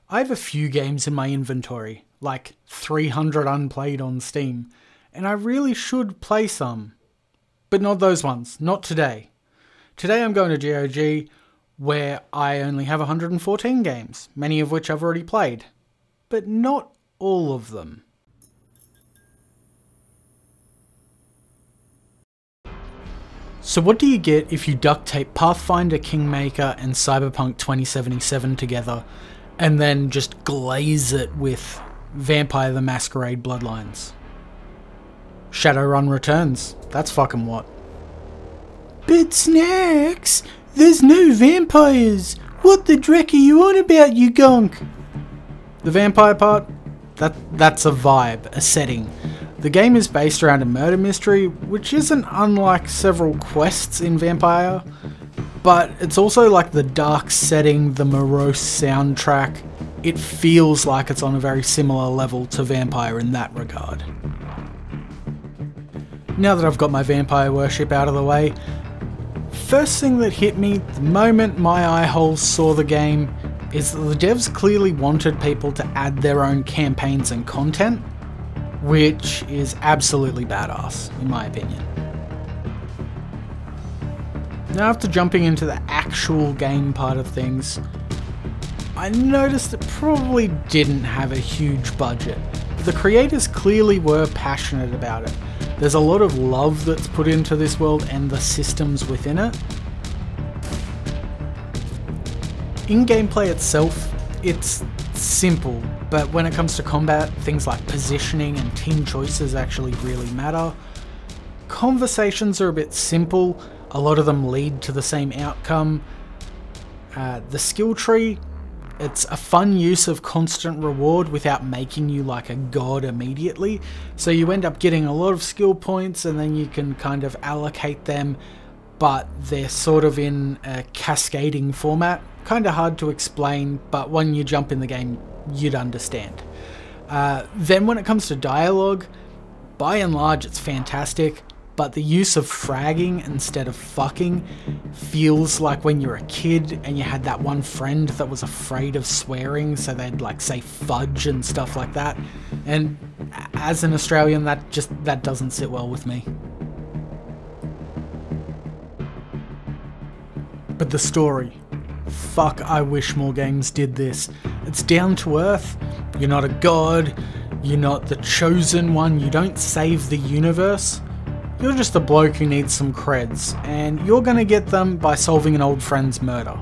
I have a few games in my inventory, like 300 unplayed on Steam, and I really should play some. But not those ones, not today. Today I'm going to GOG, where I only have 114 games, many of which I've already played. But not all of them. So what do you get if you duct tape Pathfinder, Kingmaker and Cyberpunk 2077 together and then just glaze it with Vampire the Masquerade Bloodlines? Shadowrun Returns. That's fucking what. But Snacks, there's no vampires. What the dreck are you on about, you gonk? The vampire part? That's a vibe, a setting. The game is based around a murder mystery, which isn't unlike several quests in Vampire, but it's also like the dark setting, the morose soundtrack. It feels like it's on a very similar level to Vampire in that regard. Now that I've got my vampire worship out of the way, first thing that hit me the moment my eye holes saw the game is that the devs clearly wanted people to add their own campaigns and content, which is absolutely badass, in my opinion. Now, after jumping into the actual game part of things, I noticed it probably didn't have a huge budget. The creators clearly were passionate about it. There's a lot of love that's put into this world and the systems within it. In gameplay itself, it's simple, but when it comes to combat, things like positioning and team choices actually really matter. Conversations are a bit simple, a lot of them lead to the same outcome. The skill tree, it's a fun use of constant reward without making you like a god immediately, so you end up getting a lot of skill points and then you can kind of allocate them, but they're sort of in a cascading format. Kind of hard to explain, but when you jump in the game, you'd understand. Then when it comes to dialogue, by and large it's fantastic, but the use of fragging instead of fucking feels like when you're a kid and you had that one friend that was afraid of swearing, so they'd like say fudge and stuff like that. And as an Australian, that doesn't sit well with me. But the story. Fuck, I wish more games did this. It's down to earth, you're not a god, you're not the chosen one, you don't save the universe. You're just a bloke who needs some creds, and you're gonna get them by solving an old friend's murder.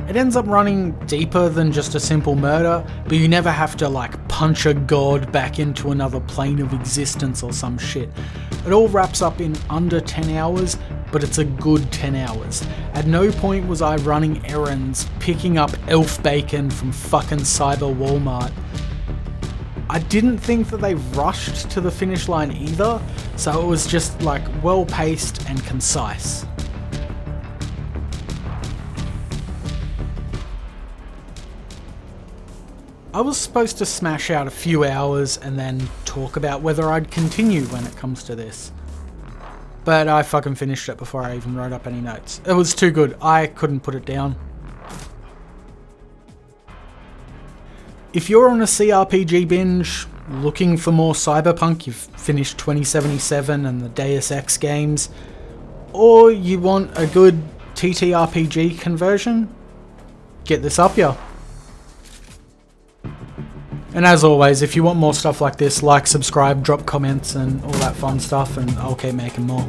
It ends up running deeper than just a simple murder, but you never have to like punch a god back into another plane of existence or some shit. It all wraps up in under 10 hours, but it's a good 10 hours. At no point was I running errands, picking up elf bacon from fucking Cyber Walmart. I didn't think that they rushed to the finish line either, so it was just like well paced and concise. I was supposed to smash out a few hours and then talk about whether I'd continue when it comes to this. But I fucking finished it before I even wrote up any notes. It was too good, I couldn't put it down. If you're on a CRPG binge, looking for more Cyberpunk, you've finished 2077 and the Deus Ex games, or you want a good TTRPG conversion, get this up ya. And as always, if you want more stuff like this, like, subscribe, drop comments and all that fun stuff, and I'll keep making more.